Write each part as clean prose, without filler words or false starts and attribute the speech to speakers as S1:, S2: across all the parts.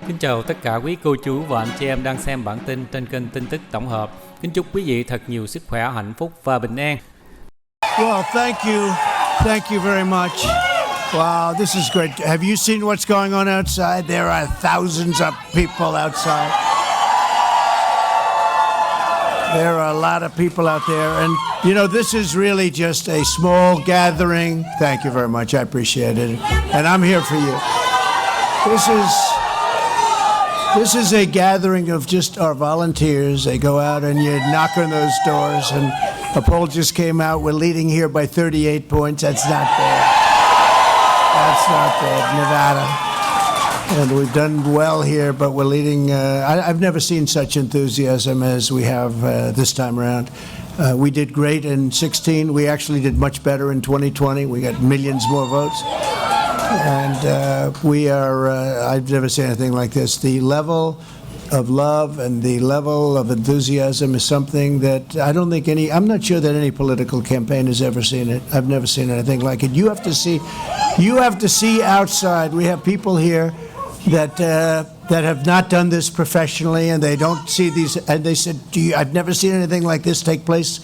S1: Kính chào tất cả quý cô chú và anh chị em đang xem bản tin trên kênh tin tức tổng hợp. Kính chúc quý vị thật nhiều sức khỏe, hạnh phúc và bình an.
S2: Well, thank you very much. Wow, this is great. Have you seen what's going on outside? There are thousands of people outside. There are a lot of people out there, and you know, this is really just a small gathering. Thank you very much. I appreciate it, and I'm here for you. This is a gathering of just our volunteers. They go out and you knock on those doors, and a poll just came out. We're leading here by 38 points. That's not bad. That's not bad, Nevada. And we've done well here, but we're leading. I've never seen such enthusiasm as we have this time around. We did great in 2016. We actually did much better in 2020. We got millions more votes. And we are, I've never seen anything like this. The level of love and the level of enthusiasm is something that I don't think I'm not sure that any political campaign has ever seen it. I've never seen anything like it. You have to see outside. We have people here that have not done this professionally, and they don't see these, and they said, I've never seen anything like this take place.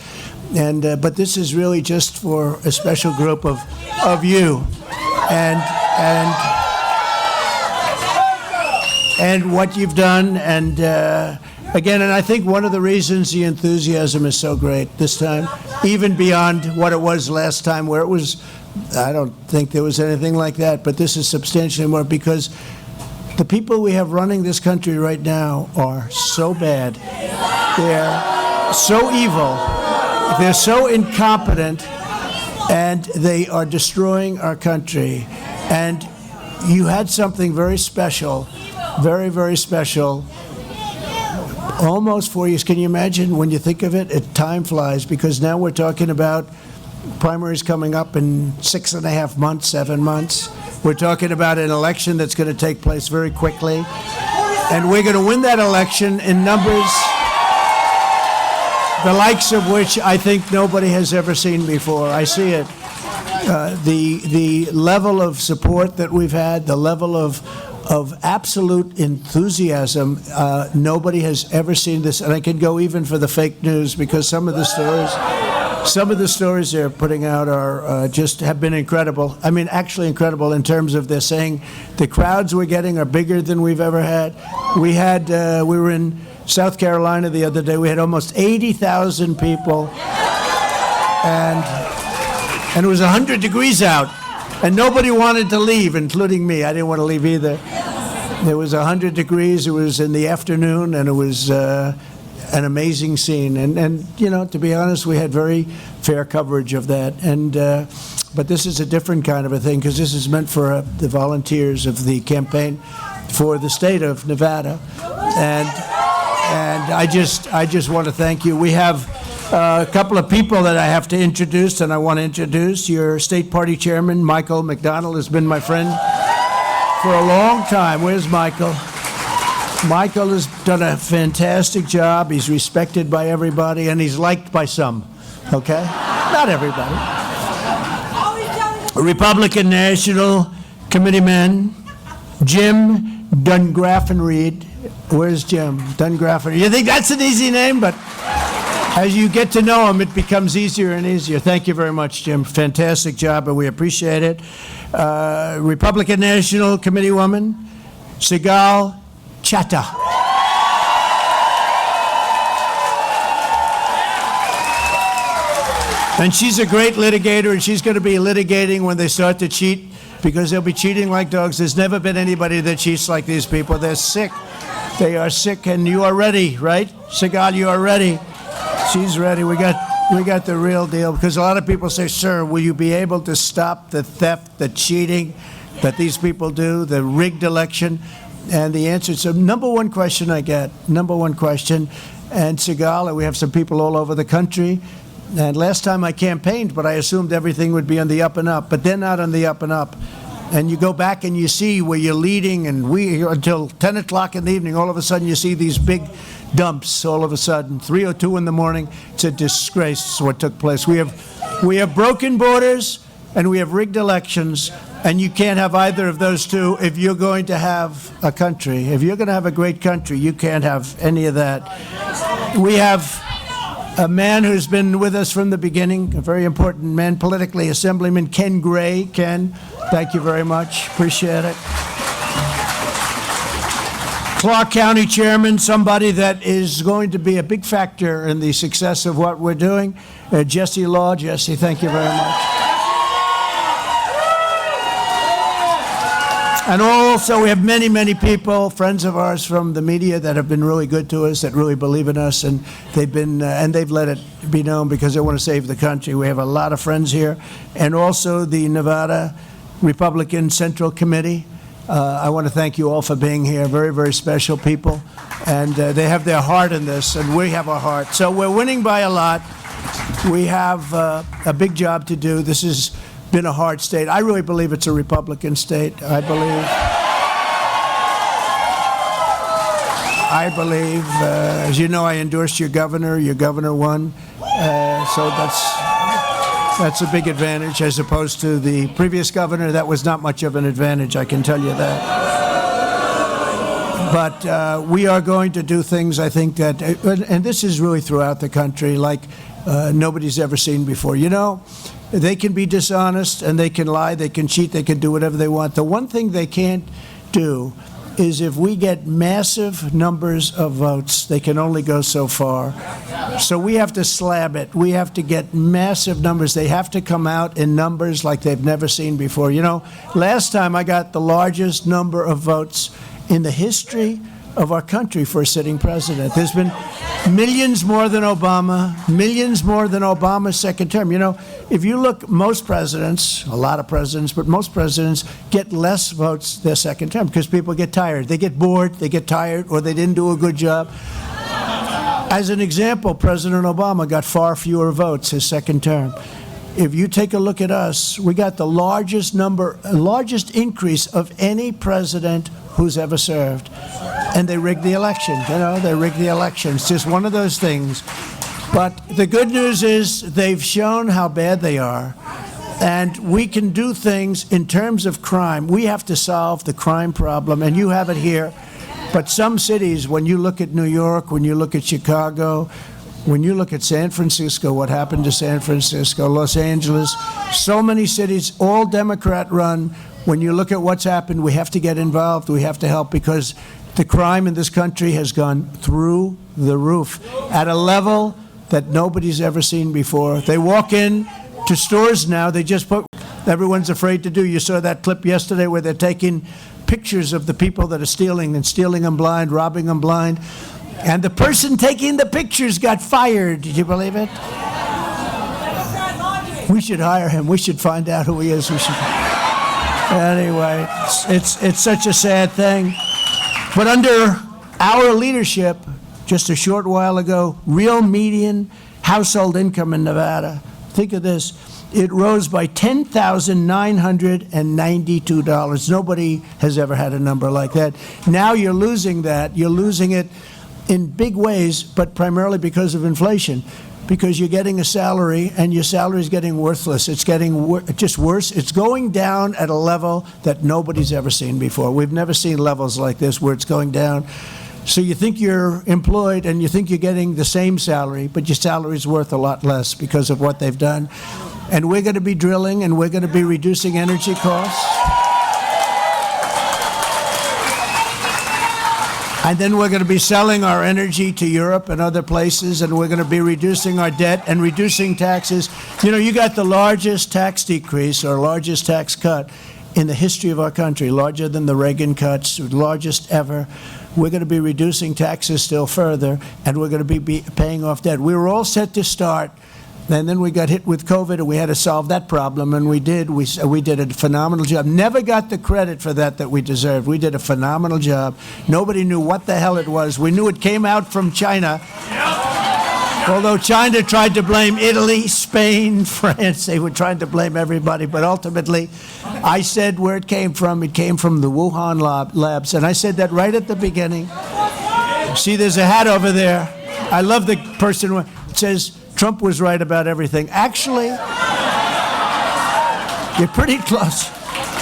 S2: And but this is really just for a special group of you. And what you've done, and again, and I think one of the reasons the enthusiasm is so great this time, even beyond what it was last time, where it was, I don't think there was anything like that, but this is substantially more, because the people we have running this country right now are so bad. They're so evil. They're so incompetent, and they are destroying our country. And you had something very special, very, very special, almost 4 years. Can you imagine when you think of it? Time flies, because now we're talking about primaries coming up in 6.5 months, 7 months. We're talking about an election that's going to take place very quickly. And we're going to win that election in numbers, the likes of which I think nobody has ever seen before. I see it. The level of support that we've had, the level of absolute enthusiasm, nobody has ever seen this. And I can go even for the fake news, because some of the stories they're putting out are just have been incredible. I mean, actually incredible in terms of they're saying the crowds we're getting are bigger than we've ever had. We were in South Carolina the other day. We had almost 80,000 people, and it was 100 degrees out, and nobody wanted to leave, including me. I didn't want to leave either. It was 100 degrees. It was in the afternoon, and it was an amazing scene. And you know, to be honest, we had very fair coverage of that. And but this is a different kind of a thing, because this is meant for the volunteers of the campaign for the state of Nevada. And I just want to thank you. We have a couple of people that I have to introduce, and I want to introduce your state party chairman, Michael McDonald, has been my friend for a long time. Where's Michael? Michael has done a fantastic job. He's respected by everybody, and he's liked by some, okay? Not everybody. Republican National Committeeman, Jim Dungraffenreid. Where's Jim? Dungraffenreid. You think that's an easy name? But as you get to know him, it becomes easier and easier. Thank you very much, Jim. Fantastic job, and we appreciate it. Republican National Committeewoman, Sigal Chattah. And she's a great litigator, and she's going to be litigating when they start to cheat, because they'll be cheating like dogs. There's never been anybody that cheats like these people. They're sick. They are sick, and you are ready, right? Sigal, you are ready. She's ready. We got the real deal, because a lot of people say, sir, will you be able to stop the theft, the cheating that these people do, the rigged election? And the answer is the number one question I get, number one question. And Sigal, we have some people all over the country. And last time I campaigned, but I assumed everything would be on the up and up. But they're not on the up and up. And you go back and you see where you're leading, and we until 10 o'clock in the evening, all of a sudden you see these big dumps all of a sudden, 3:02 in the morning. It's a disgrace what took place. We have broken borders, and we have rigged elections, And you can't have either of those two if you're going to have a country. If you're going to have a great country, you can't have any of that. We have a man who's been with us from the beginning, a very important man politically, Assemblyman Ken Gray. Ken, thank you very much. Appreciate it. Clark County Chairman, somebody that is going to be a big factor in the success of what we're doing. Jesse Law. Jesse, thank you very much. And also, we have many, many people, friends of ours from the media that have been really good to us, that really believe in us, and they've let it be known because they want to save the country. We have a lot of friends here, and also the Nevada Republican Central Committee. I want to thank you all for being here. Very, very special people, and they have their heart in this, and we have our heart. So we're winning by a lot. We have a big job to do. This has been a hard state. I really believe it's a Republican state. I believe, as you know, I endorsed your governor. Your governor won. So that's a big advantage as opposed to the previous governor. That was not much of an advantage, I can tell you that. But we are going to do things, I think, that, and this is really throughout the country, like nobody's ever seen before. You know, they can be dishonest and they can lie, they can cheat, they can do whatever they want. The one thing they can't do is if we get massive numbers of votes, they can only go so far. So we have to slab it. We have to get massive numbers. They have to come out in numbers like they've never seen before. You know, last time I got the largest number of votes in the history of our country for a sitting president. There's been millions more than Obama, millions more than Obama's second term. You know, if you look, most presidents, a lot of presidents, but most presidents get less votes their second term because people get tired. They get bored, they get tired, or they didn't do a good job. As an example, President Obama got far fewer votes his second term. If you take a look at us, we got the largest increase of any president who's ever served. And they rigged the election. You know, they rigged the election. It's just one of those things. But the good news is they've shown how bad they are. And we can do things in terms of crime. We have to solve the crime problem, and you have it here. But some cities, when you look at New York, when you look at Chicago, when you look at San Francisco, what happened to San Francisco, Los Angeles, so many cities, all Democrat run. When you look at what's happened, we have to get involved. We have to help because the crime in this country has gone through the roof at a level that nobody's ever seen before. They walk in to stores now, they just put, everyone's afraid to do. You saw that clip yesterday where they're taking pictures of the people that are stealing and stealing them blind, robbing them blind. And the person taking the pictures got fired. Did you believe it? We should hire him. We should find out who he is. Anyway, it's such a sad thing. But under our leadership, just a short while ago, real median household income in Nevada, think of this, it rose by $10,992. Nobody has ever had a number like that. Now you're losing that. You're losing it in big ways, but primarily because of inflation. Because you're getting a salary, and your salary is getting worthless. It's getting just worse. It's going down at a level that nobody's ever seen before. We've never seen levels like this where it's going down. So you think you're employed, and you think you're getting the same salary, but your salary is worth a lot less because of what they've done. And we're going to be drilling, and we're going to be reducing energy costs. And then we're going to be selling our energy to Europe and other places, and we're going to be reducing our debt and reducing taxes. You know, you got the largest tax decrease or largest tax cut in the history of our country, larger than the Reagan cuts, largest ever. We're going to be reducing taxes still further, and we're going to be paying off debt. We were all set to start, and then we got hit with COVID, and we had to solve that problem, and we did. We did a phenomenal job. Never got the credit for that we deserved. We did a phenomenal job. Nobody knew what the hell it was. We knew it came out from China. Although China tried to blame Italy, Spain, France, they were trying to blame everybody. But ultimately, I said where it came from the Wuhan labs. And I said that right at the beginning. See, there's a hat over there. I love the person who says, Trump was right about everything. Actually, you're pretty close.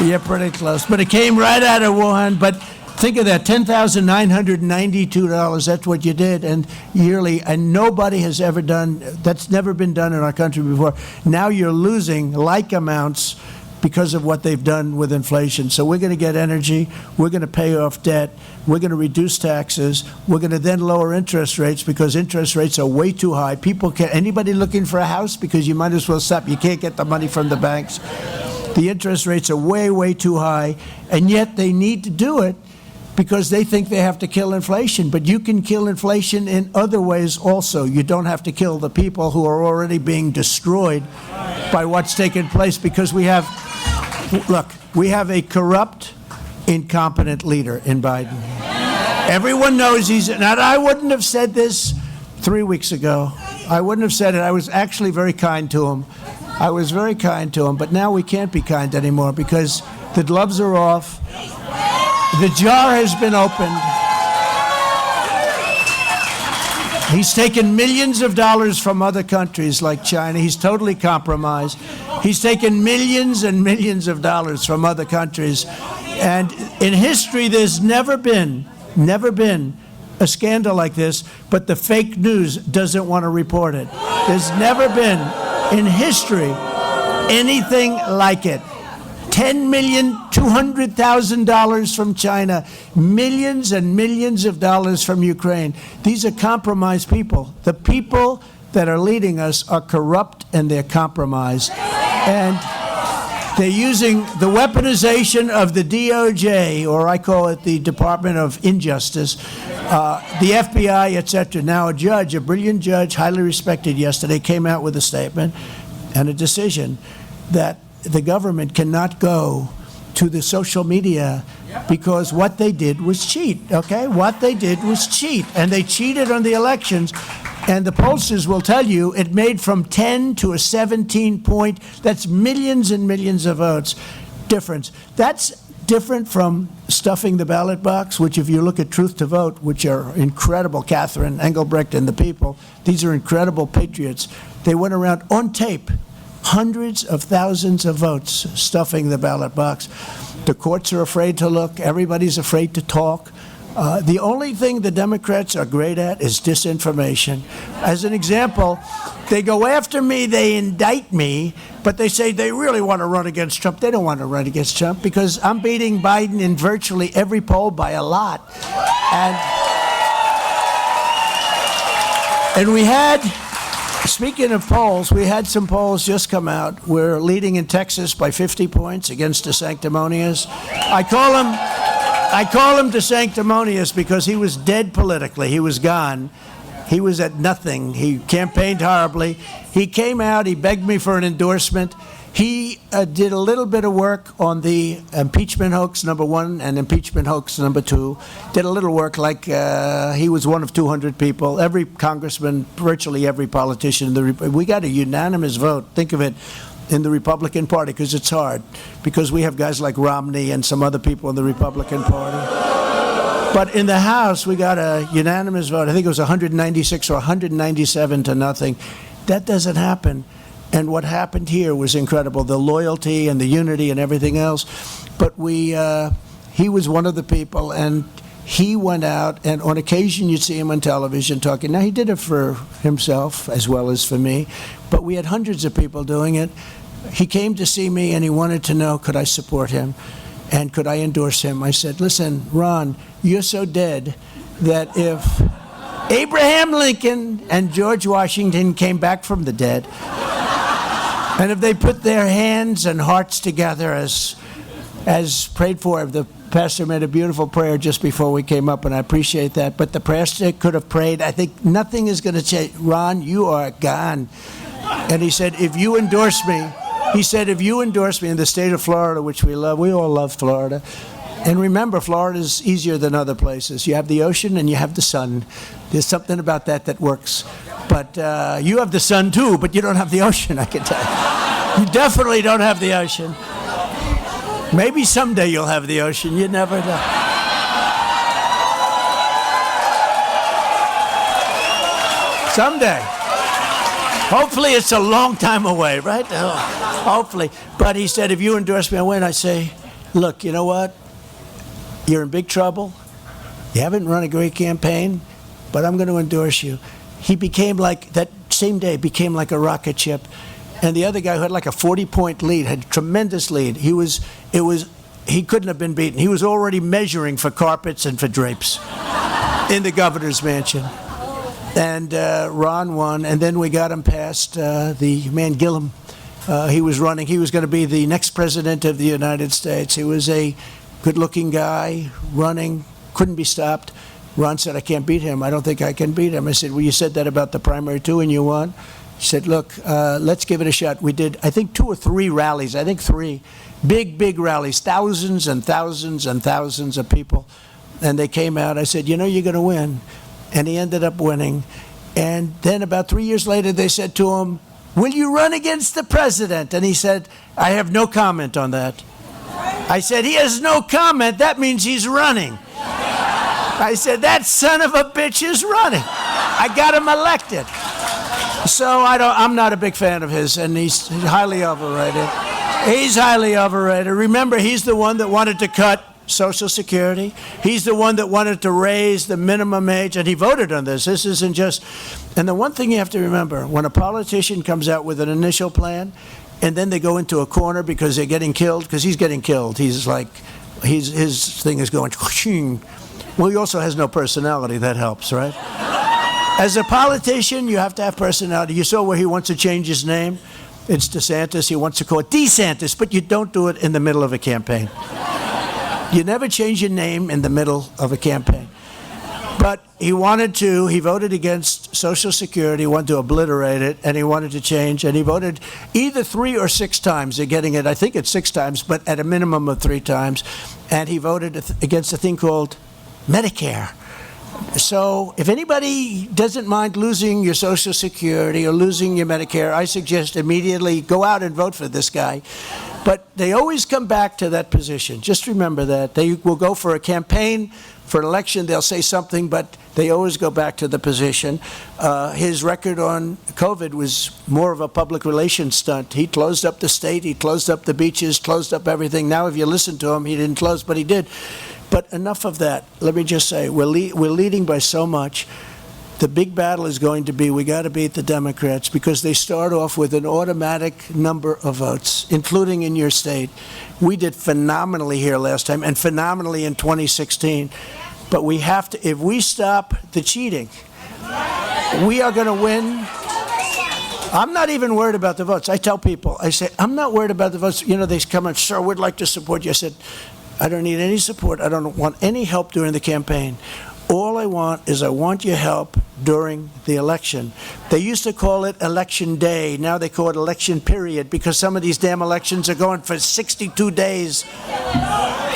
S2: Yeah, pretty close. But it came right out of Wuhan. But think of that, $10,992. That's what you did, and yearly. And nobody has ever done, that's never been done in our country before. Now you're losing like amounts because of what they've done with inflation. So we're going to get energy, we're going to pay off debt, we're going to reduce taxes, we're going to then lower interest rates because interest rates are way too high. People can't, anybody looking for a house, because you might as well stop, you can't get the money from the banks. The interest rates are way, way too high, and yet they need to do it because they think they have to kill inflation. But you can kill inflation in other ways also. You don't have to kill the people who are already being destroyed by what's taken place, because we have, look, we have a corrupt, incompetent leader in Biden. Everyone knows he's, and I wouldn't have said this 3 weeks ago. I wouldn't have said it. I was actually very kind to him. I was very kind to him, but now we can't be kind anymore because the gloves are off. The jar has been opened. He's taken millions of dollars from other countries like China. He's totally compromised. He's taken millions and millions of dollars from other countries. And in history, there's never been a scandal like this, but the fake news doesn't want to report it. There's never been in history anything like it. $10,200,000 from China, millions and millions of dollars from Ukraine. These are compromised people. The people that are leading us are corrupt and they're compromised. And they're using the weaponization of the DOJ, or I call it the Department of Injustice, the FBI, etc. Now a judge, a brilliant judge, highly respected yesterday, came out with a statement and a decision that the government cannot go to the social media because what they did was cheat, okay? What they did was cheat, and they cheated on the elections. And the pollsters will tell you it made from 10 to a 17-point, that's millions and millions of votes difference. That's different from stuffing the ballot box, which if you look at Truth to Vote, which are incredible, Catherine Engelbrecht and the people, these are incredible patriots. They went around on tape, hundreds of thousands of votes stuffing the ballot box. The courts are afraid to look. Everybody's afraid to talk. The only thing the Democrats are great at is disinformation. As an example, they go after me, they indict me, but they say they really want to run against Trump. They don't want to run against Trump because I'm beating Biden in virtually every poll by a lot. And we had, speaking of polls, we had some polls just come out. We're leading in Texas by 50 points against DeSanctimonious. I call him DeSanctimonious because he was dead politically. He was gone. He was at nothing. He campaigned horribly. He came out. He begged me for an endorsement. He did a little bit of work on the impeachment hoax #1 and impeachment hoax #2. Did a little work like he was one of 200 people. Every congressman, virtually every politician, we got a unanimous vote. Think of it. In the Republican Party, because it's hard, because we have guys like Romney and some other people in the Republican Party. But in the House, we got a unanimous vote. I think it was 196 or 197 to nothing. That doesn't happen. And what happened here was incredible, the loyalty and the unity and everything else. But he was one of the people, and he went out, and on occasion you'd see him on television talking. Now, he did it for himself as well as for me, but we had hundreds of people doing it. He came to see me, and he wanted to know, could I support him, and could I endorse him? I said, listen, Ron, you're so dead that if Abraham Lincoln and George Washington came back from the dead, and if they put their hands and hearts together as prayed for, the pastor made a beautiful prayer just before we came up, and I appreciate that. But the pastor could have prayed. I think nothing is going to change. Ron, you are gone. And he said, if you endorse me, in the state of Florida, which we love, we all love Florida. And remember, Florida is easier than other places. You have the ocean and you have the sun. There's something about that works. But you have the sun too, but you don't have the ocean, I can tell you. You definitely don't have the ocean. Maybe someday you'll have the ocean. You never know. Someday. Hopefully it's a long time away, right? Hopefully. But he said, if you endorse me, I win. I say, look, you know what? You're in big trouble. You haven't run a great campaign, but I'm going to endorse you. He became like, that same day, became like a rocket ship. And the other guy who had like a 40-point lead, had a tremendous lead. He couldn't have been beaten. He was already measuring for carpets and for drapes in the governor's mansion. And Ron won, and then we got him past the man Gillum. He was running. He was going to be the next president of the United States. He was a good-looking guy, running, couldn't be stopped. Ron said, I can't beat him. I don't think I can beat him. I said, well, you said that about the primary too, and you won? He said, look, let's give it a shot. We did, I think, 2 or 3 rallies. I think 3. Big rallies, thousands and thousands and thousands of people. And they came out. I said, you know, you're going to win. And he ended up winning. And then about 3 years later, they said to him, will you run against the president? And he said, I have no comment on that. I said, he has no comment. That means he's running. I said, that son of a bitch is running. I got him elected. So I'm not a big fan of his, and he's highly overrated. He's highly overrated. Remember, he's the one that wanted to cut Social Security. He's the one that wanted to raise the minimum age, and he voted on this. This isn't just... And the one thing you have to remember, when a politician comes out with an initial plan, and then they go into a corner because they're getting killed, because he's getting killed. He's like, his thing is going... Well, he also has no personality. That helps, right? As a politician, you have to have personality. You saw where he wants to change his name. It's DeSantis. He wants to call it DeSantis, but you don't do it in the middle of a campaign. You never change your name in the middle of a campaign. But he wanted to, he voted against Social Security, wanted to obliterate it, and he wanted to change, and he voted either 3 or 6 times. They're getting it, I think it's 6 times, but at a minimum of 3 times. And he voted against a thing called Medicare. So if anybody doesn't mind losing your Social Security or losing your Medicare, I suggest immediately go out and vote for this guy. But they always come back to that position. Just remember that. They will go for a campaign, for an election, they'll say something, but they always go back to the position. His record on COVID was more of a public relations stunt. He closed up the state, he closed up the beaches, closed up everything. Now if you listen to him, he didn't close, but he did. But enough of that. Let me just say, we're leading by so much. The big battle is going to be, we got to beat the Democrats because they start off with an automatic number of votes, including in your state. We did phenomenally here last time and phenomenally in 2016. But we have to, if we stop the cheating, we are going to win. I'm not even worried about the votes. I tell people, I say, I'm not worried about the votes. You know, they come and, sir, we'd like to support you. I said, I don't need any support. I don't want any help during the campaign. All I want is I want your help during the election. They used to call it election day. Now they call it election period because some of these damn elections are going for 62 days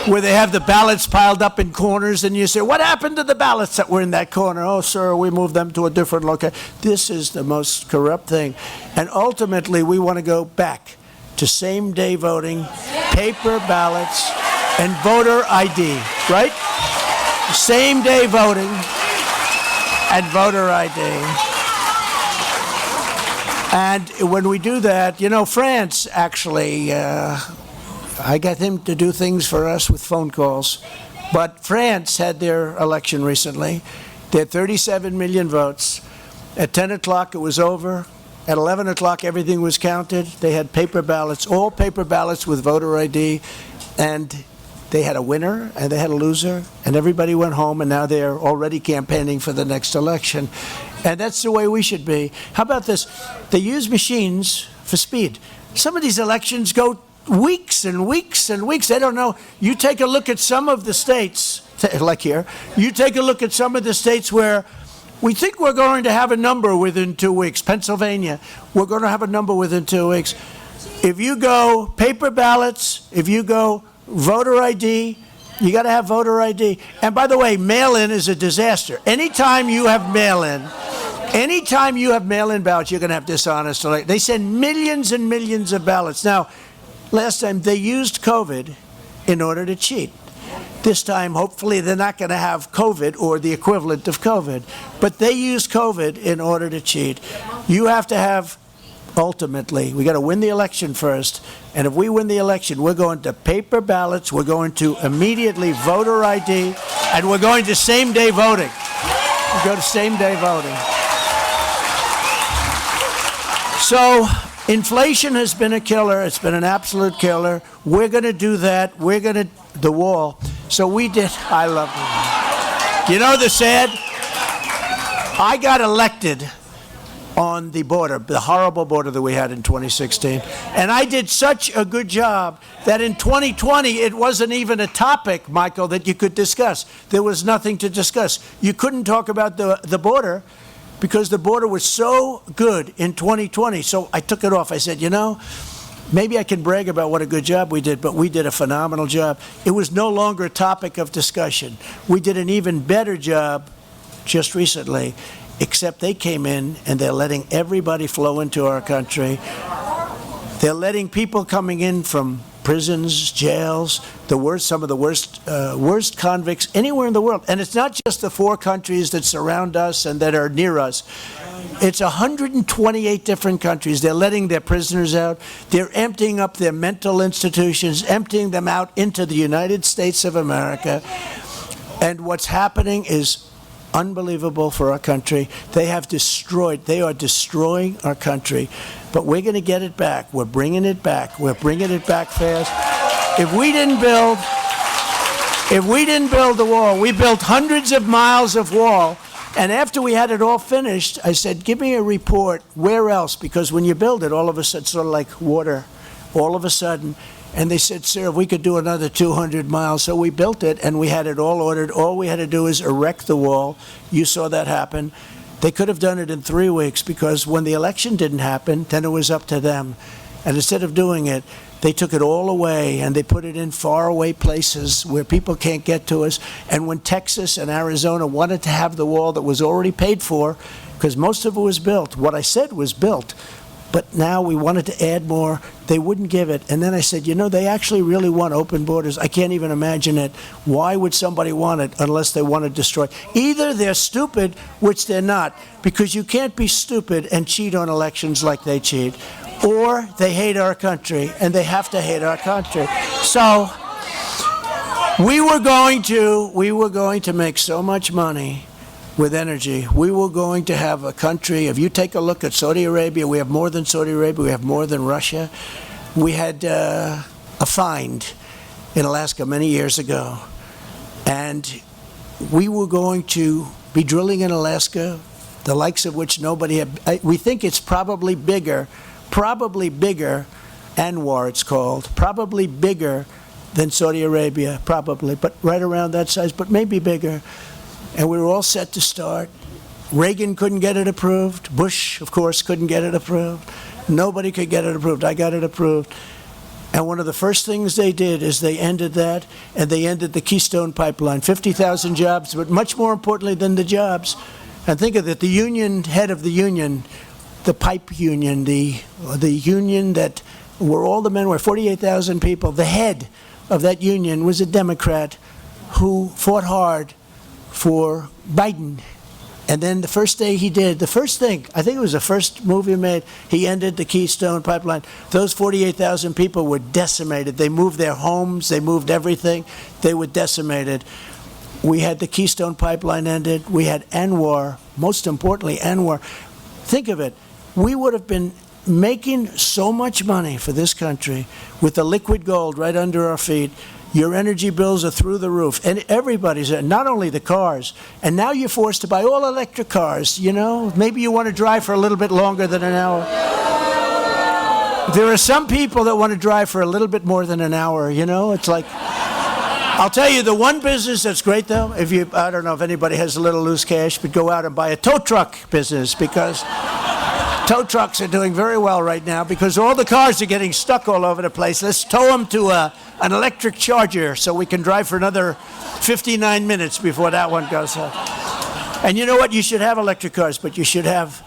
S2: where they have the ballots piled up in corners and you say, what happened to the ballots that were in that corner? Oh, sir, we moved them to a different location. This is the most corrupt thing. And ultimately, we want to go back to same-day voting, paper ballots, and voter ID, right? Same-day voting and voter ID. And when we do that, you know, France actually, I got him to do things for us with phone calls. But France had their election recently. They had 37 million votes. At 10 o'clock, it was over. At 11 o'clock, everything was counted. They had paper ballots, all paper ballots with voter ID. And they had a winner and they had a loser, and everybody went home, and now they're already campaigning for the next election. And that's the way we should be. How about this? They use machines for speed. Some of these elections go weeks and weeks and weeks. They don't know. You take a look at some of the states, like here, you take a look at some of the states where we think we're going to have a number within 2 weeks. Pennsylvania, we're going to have a number within 2 weeks. If you go paper ballots, if you go voter ID, you got to have voter ID. And by the way, mail-in is a disaster. Anytime you have mail-in ballots, you're going to have dishonest elections. They send millions and millions of ballots. Now, last time they used COVID in order to cheat. This time, hopefully, they're not going to have COVID or the equivalent of COVID. But they used COVID in order to cheat. You have to have ultimately. We got to win the election first. And if we win the election, we're going to paper ballots, we're going to immediately voter ID, and we're going to same-day voting. We go to same-day voting. So inflation has been a killer. It's been an absolute killer. We're going to do that. We're going to, the wall. So we did, I love it. You know the sad? I got elected on the border, the horrible border that we had in 2016. And I did such a good job that in 2020, it wasn't even a topic, Michael, that you could discuss. There was nothing to discuss. You couldn't talk about the border because the border was so good in 2020. So I took it off. I said, you know, maybe I can brag about what a good job we did, but we did a phenomenal job. It was no longer a topic of discussion. We did an even better job just recently, except they came in and they're letting everybody flow into our country. They're letting people coming in from prisons, jails, the worst, some of the worst convicts anywhere in the world. And it's not just the 4 countries that surround us and that are near us. It's 128 different countries. They're letting their prisoners out. They're emptying up their mental institutions, emptying them out into the United States of America. And what's happening is unbelievable for our country. They are destroying our country. But we're going to get it back. We're bringing it back. We're bringing it back fast. If we didn't build the wall, we built hundreds of miles of wall. And after we had it all finished, I said, give me a report. Where else? Because when you build it, all of a sudden, it's sort of like water. All of a sudden. And they said, sir, if we could do another 200 miles. So we built it, and we had it all ordered. All we had to do is erect the wall. You saw that happen. They could have done it in 3 weeks, because when the election didn't happen, then it was up to them. And instead of doing it, they took it all away, and they put it in faraway places where people can't get to us. And when Texas and Arizona wanted to have the wall that was already paid for, because most of it was built, what I said was built, but now we wanted to add more, they wouldn't give it. And then I said, you know, they actually really want open borders. I can't even imagine it. Why would somebody want it unless they want to destroy? Either they're stupid, which they're not, because you can't be stupid and cheat on elections like they cheat, or they hate our country, and they have to hate our country. So we were going to make so much money with energy. We were going to have a country, if you take a look at Saudi Arabia, we have more than Saudi Arabia, we have more than Russia. We had a find in Alaska many years ago, and we were going to be drilling in Alaska, the likes of which nobody had. We think it's probably bigger, Anwar it's called, probably bigger than Saudi Arabia, probably, but right around that size, but maybe bigger. And we were all set to start. Reagan couldn't get it approved. Bush, of course, couldn't get it approved. Nobody could get it approved. I got it approved. And one of the first things they did is they ended that, and they ended the Keystone Pipeline. 50,000 jobs, but much more importantly than the jobs. And think of it, the union, head of the union, the pipe union, the union that where all the men were, 48,000 people, the head of that union was a Democrat who fought hard for Biden. And then the first day he did, the first thing, I think it was the first move he made, he ended the Keystone Pipeline. Those 48,000 people were decimated. They moved their homes, they moved everything. They were decimated. We had the Keystone Pipeline ended. We had Anwar, most importantly, Anwar. Think of it. We would have been making so much money for this country with the liquid gold right under our feet. Your energy bills are through the roof, and everybody's, not only the cars, and now you're forced to buy all electric cars, you know? Maybe you want to drive for a little bit longer than an hour. There are some people that want to drive for a little bit more than an hour, you know? It's like, I'll tell you, the one business that's great, though, I don't know if anybody has a little loose cash, but go out and buy a tow truck business, because tow trucks are doing very well right now because all the cars are getting stuck all over the place. Let's tow them to an electric charger so we can drive for another 59 minutes before that one goes up. And you know what? You should have electric cars, but you should have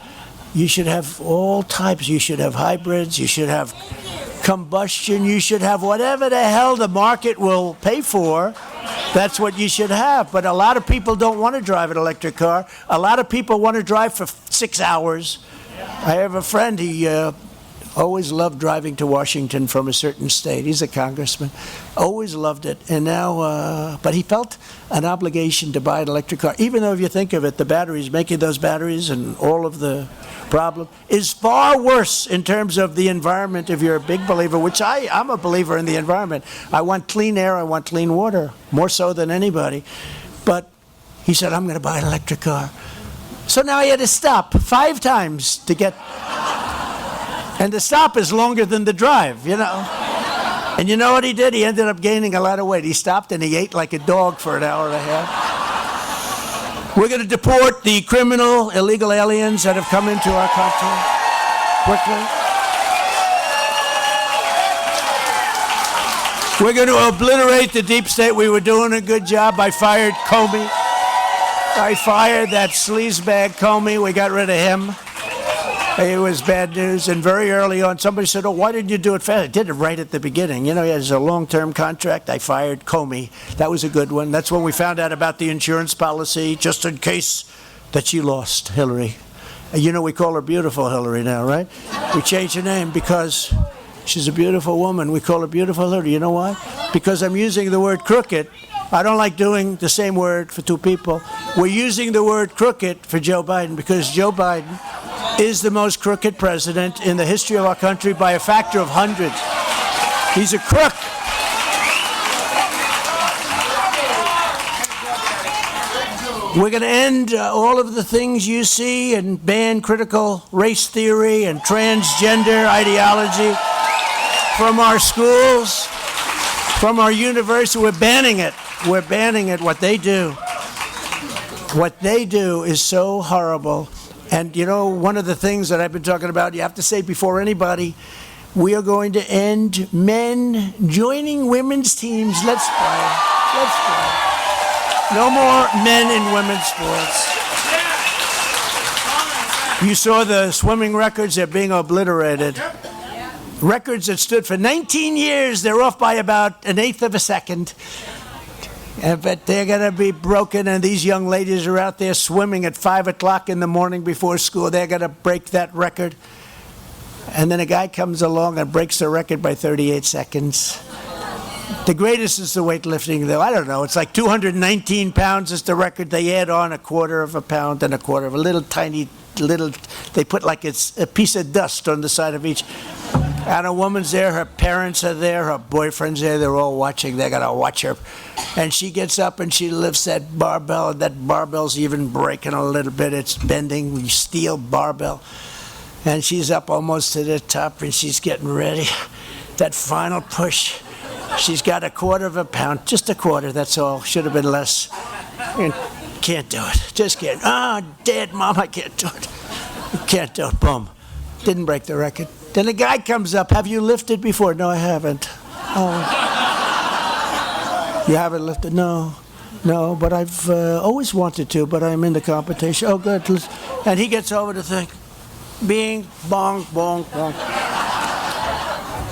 S2: all types. You should have hybrids. You should have combustion. You should have whatever the hell the market will pay for. That's what you should have. But a lot of people don't want to drive an electric car. A lot of people want to drive for 6 hours. I have a friend, he Always loved driving to Washington from a certain state. He's a congressman. Always loved it. And now, but he felt an obligation to buy an electric car. Even though if you think of it, the batteries, making those batteries and all of the problem is far worse in terms of the environment if you're a big believer, which I'm a believer in the environment. I want clean air, I want clean water, more so than anybody. But he said, I'm going to buy an electric car. So now he had to stop 5 times to get... And the stop is longer than the drive, you know. And you know what he did? He ended up gaining a lot of weight. He stopped and he ate like a dog for an hour and a half. We're going to deport the criminal, illegal aliens that have come into our country quickly. We're going to obliterate the deep state. We were doing a good job. I fired Comey. I fired that sleazebag Comey. We got rid of him. It was bad news, and very early on, somebody said, oh, why didn't you do it fast? I did it right at the beginning. You know, he has a long-term contract. I fired Comey. That was a good one. That's when we found out about the insurance policy, just in case that she lost, Hillary. And you know, we call her Beautiful Hillary now, right? We changed her name because she's a beautiful woman. We call her Beautiful Hillary. You know why? Because I'm using the word crooked. I don't like doing the same word for 2 people. We're using the word crooked for Joe Biden because Joe Biden is the most crooked president in the history of our country by a factor of hundreds. He's a crook. We're going to end all of the things you see and ban critical race theory and transgender ideology from our schools, from our university. We're banning it. We're banning it. What they do is so horrible. And, you know, one of the things that I've been talking about, you have to say before anybody, we are going to end men joining women's teams. Let's play. Let's play. No more men in women's sports. You saw the swimming records, they're being obliterated. Records that stood for 19 years, they're off by about 1/8 of a second. But they're going to be broken, and these young ladies are out there swimming at 5 o'clock in the morning before school. They're going to break that record. And then a guy comes along and breaks the record by 38 seconds. The greatest is the weightlifting, though. I don't know. It's like 219 pounds is the record. They add on 1/4 of a pound and 1/4 of a little tiny, they put like it's a piece of dust on the side of each. And a woman's there, her parents are there, her boyfriend's there, they're all watching, they're gonna watch her. And she gets up and she lifts that barbell, and that barbell's even breaking a little bit, it's bending, we steel barbell. And she's up almost to the top and she's getting ready. That final push, she's got 1/4 of a pound, just 1/4, that's all, should have been less. And can't do it, just can't. Oh, Dad, Mom, I can't do it. Can't do it, boom. Didn't break the record. Then a guy comes up, have you lifted before? No, I haven't. Oh. You haven't lifted? No, but I've always wanted to, but I'm in the competition. Oh, good. And he gets over the thing. Bing, bong, bong, bong.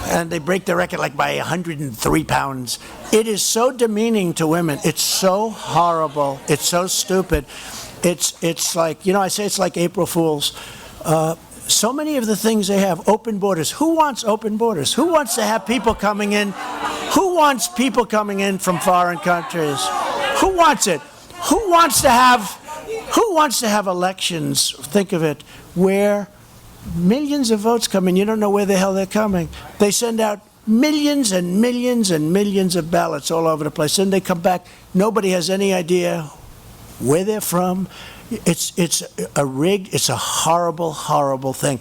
S2: And they break the record like by 103 pounds. It is so demeaning to women. It's so horrible. It's so stupid. It's like, you know, I say it's like April Fools. So many of the things they have, open borders. Who wants open borders? Who wants to have people coming in? Who wants people coming in from foreign countries? Who wants it? Who wants to have elections, think of it, where millions of votes come in, you don't know where the hell they're coming. They send out millions and millions and millions of ballots all over the place, and they come back, nobody has any idea where they're from. It's a rigged, it's a horrible, horrible thing.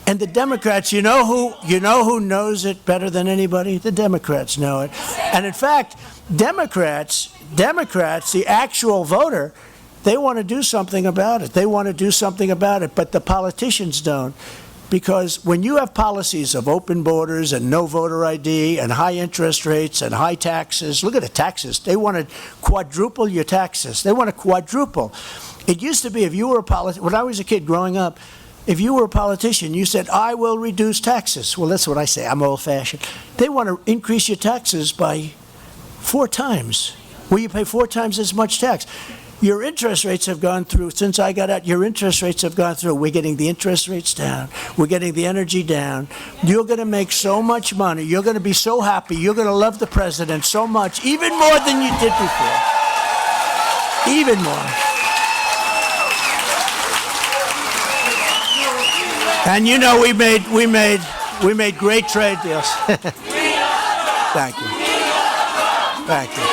S2: And the Democrats, you know who knows it better than anybody? The Democrats know it. And in fact, Democrats, the actual voter, they want to do something about it. They want to do something about it, but the politicians don't. Because when you have policies of open borders and no voter ID and high interest rates and high taxes, look at the taxes. They want to quadruple your taxes. They want to quadruple. It used to be if you were a politician, when I was a kid growing up, if you were a politician, you said, I will reduce taxes. Well, that's what I say. I'm old-fashioned. They want to increase your taxes by 4 times. Will you pay 4 times as much tax? Your interest rates have gone through, since I got out, your interest rates have gone through. We're getting the interest rates down. We're getting the energy down. You're going to make so much money. You're going to be so happy. You're going to love the president so much, even more than you did before. Even more. And you know, we made great trade deals. Thank you. Thank you.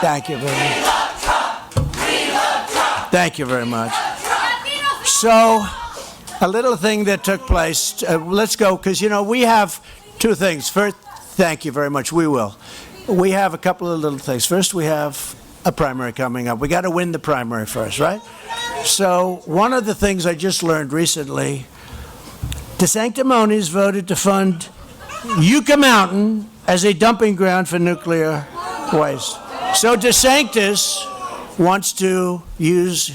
S2: Thank you very much. Thank you very much. So, a little thing that took place. Let's go, because, you know, we have two things. First, thank you very much. We will. We have a couple of little things. First, we have a primary coming up. We got to win the primary first, right? So, one of the things I just learned recently, the Sanctimonies voted to fund Yucca Mountain as a dumping ground for nuclear waste. So DeSantis wants to use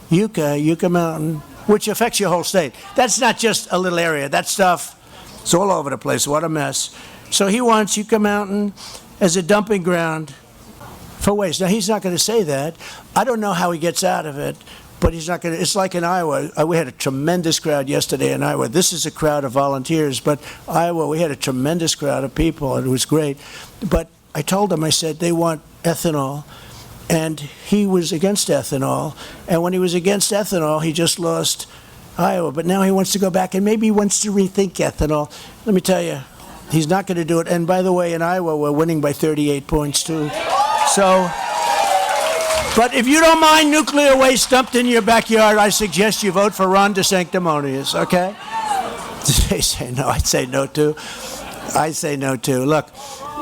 S2: Yucca Mountain, which affects your whole state. That's not just a little area. That stuff is all over the place. What a mess. So he wants Yucca Mountain as a dumping ground for waste. Now, he's not going to say that. I don't know how he gets out of it, but he's not going to. It's like in Iowa. We had a tremendous crowd yesterday in Iowa. This is a crowd of volunteers, but Iowa, we had a tremendous crowd of people, and it was great. But I told him, I said, they want ethanol, and he was against ethanol. And when he was against ethanol, he just lost Iowa. But now he wants to go back, and maybe he wants to rethink ethanol. Let me tell you, he's not going to do it. And by the way, in Iowa, we're winning by 38 points, too. So, but if you don't mind nuclear waste dumped in your backyard, I suggest you vote for Ron DeSanctimonious, okay? They say no. I'd say no, too. I say no, too. Look,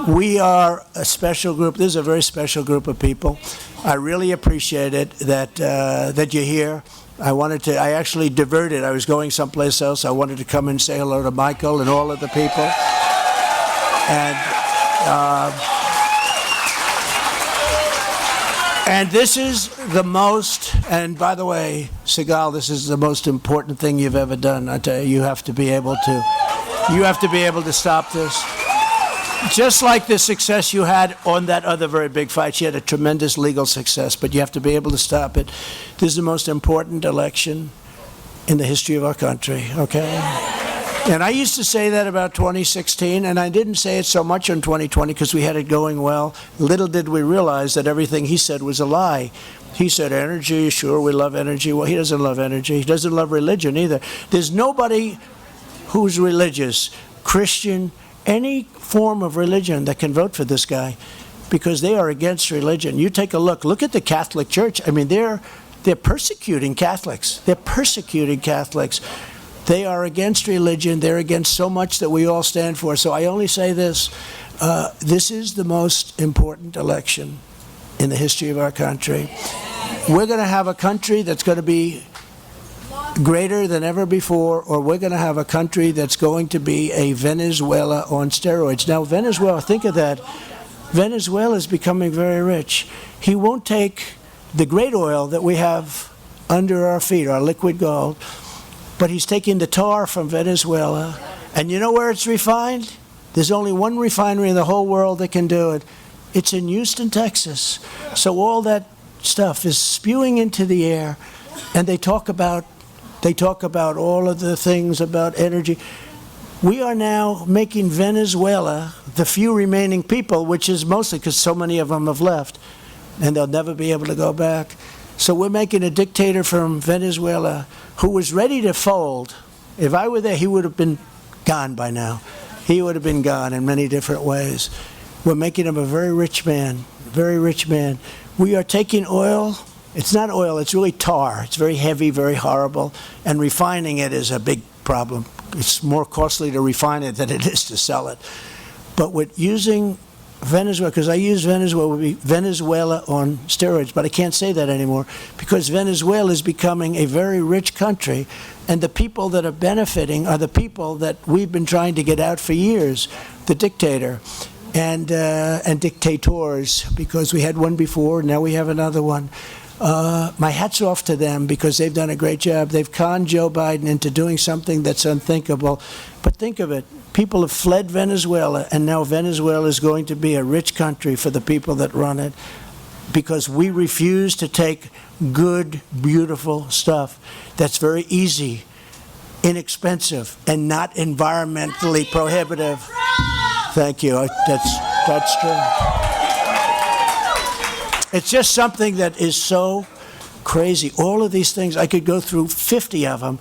S2: we are a special group. This is a very special group of people. I really appreciate it that you're here. I actually diverted. I was going someplace else. I wanted to come and say hello to Michael and all of the people. And this is the most, and by the way, Segal, this is the most important thing you've ever done. I tell you, you have to be able to stop this. Just like the success you had on that other very big fight, you had a tremendous legal success, but you have to be able to stop it. This is the most important election in the history of our country, okay? And I used to say that about 2016, and I didn't say it so much in 2020 because we had it going well. Little did we realize that everything he said was a lie. He said energy, sure, we love energy. Well, he doesn't love energy. He doesn't love religion either. There's nobody who's religious, Christian, any form of religion that can vote for this guy because they are against religion. You take a look. Look at the Catholic Church. I mean, they're persecuting Catholics. They're persecuting Catholics. They are against religion. They're against so much that we all stand for. So I only say this. This is the most important election in the history of our country. We're going to have a country that's going to be greater than ever before, or we're going to have a country that's going to be a Venezuela on steroids. Now, Venezuela, think of that. Venezuela is becoming very rich. He won't take the great oil that we have under our feet, our liquid gold, but he's taking the tar from Venezuela. And you know where it's refined? There's only one refinery in the whole world that can do it. It's in Houston, Texas. So all that stuff is spewing into the air, and they talk about all of the things about energy. We are now making Venezuela, the few remaining people, which is mostly because so many of them have left, and they'll never be able to go back. So we're making a dictator from Venezuela who was ready to fold. If I were there, he would have been gone by now. He would have been gone in many different ways. We're making him a very rich man, very rich man. We are taking oil. It's not oil, it's really tar. It's very heavy, very horrible, and refining it is a big problem. It's more costly to refine it than it is to sell it. But with using Venezuela, because I use Venezuela, would be Venezuela on steroids, but I can't say that anymore because Venezuela is becoming a very rich country, and the people that are benefiting are the people that we've been trying to get out for years, the dictator. And dictators, because we had one before, now we have another one. My hat's off to them because they've done a great job. They've conned Joe Biden into doing something that's unthinkable. But think of it. People have fled Venezuela, and now Venezuela is going to be a rich country for the people that run it. because we refuse to take good, beautiful stuff that's very easy, inexpensive, and not environmentally prohibitive. Thank you. That's true. It's just something that is so crazy. All of these things, I could go through 50 of them.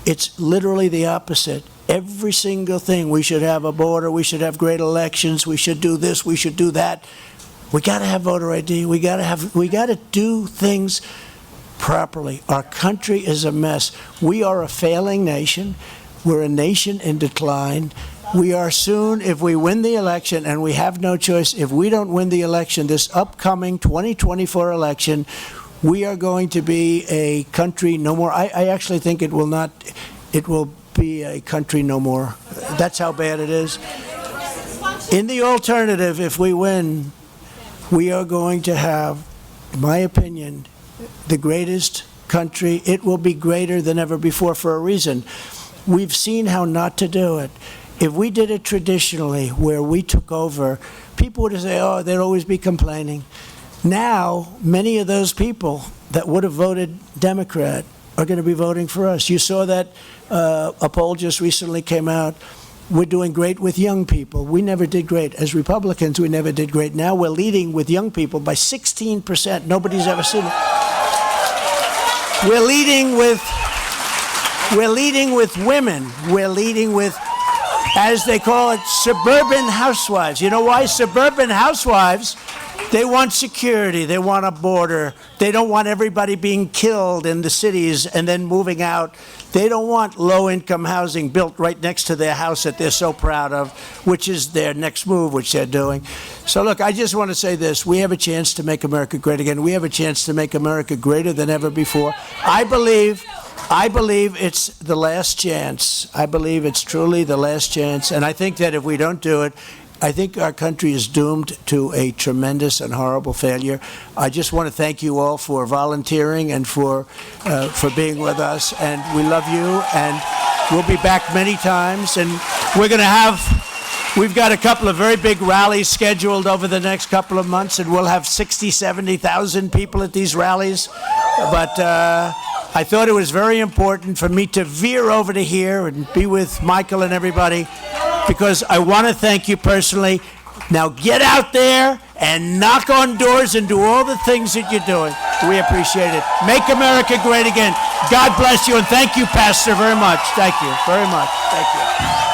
S2: It's literally the opposite. Every single thing. We should have a border. We should have great elections. We should do this. We should do that. We got to have voter ID. We got to do things properly. Our country is a mess. We are a failing nation. We're a nation in decline. We are soon, if we win the election, and we have no choice, if we don't win the election, this upcoming 2024 election, we are going to be a country no more. I actually think it will be a country no more. That's how bad it is. In the alternative, if we win, we are going to have, in my opinion, the greatest country. It will be greater than ever before for a reason. We've seen how not to do it. If we did it traditionally, where we took over, people would say, oh, they'd always be complaining. Now, many of those people that would have voted Democrat are going to be voting for us. You saw that a poll just recently came out. We're doing great with young people. We never did great. As Republicans, we never did great. Now we're leading with young people by 16%. Nobody's ever seen it. We're leading with women. We're leading with, as they call it, suburban housewives. You know why? Suburban housewives, they want security. They want a border. They don't want everybody being killed in the cities and then moving out. They don't want low-income housing built right next to their house that they're so proud of, which is their next move, which they're doing. So, look, I just want to say this. We have a chance to make America great again. We have a chance to make America greater than ever before. I believe it's the last chance. I believe it's truly the last chance. And I think that if we don't do it, I think our country is doomed to a tremendous and horrible failure. I just want to thank you all for volunteering and for being with us. And we love you. And we'll be back many times. And we've got a couple of very big rallies scheduled over the next couple of months. And we'll have 60,000, 70,000 people at these rallies. But I thought it was very important for me to veer over to here and be with Michael and everybody, because I want to thank you personally. Now get out there and knock on doors and do all the things that you're doing. We appreciate it. Make America great again. God bless you, and thank you, Pastor, very much. Thank you very much. Thank you.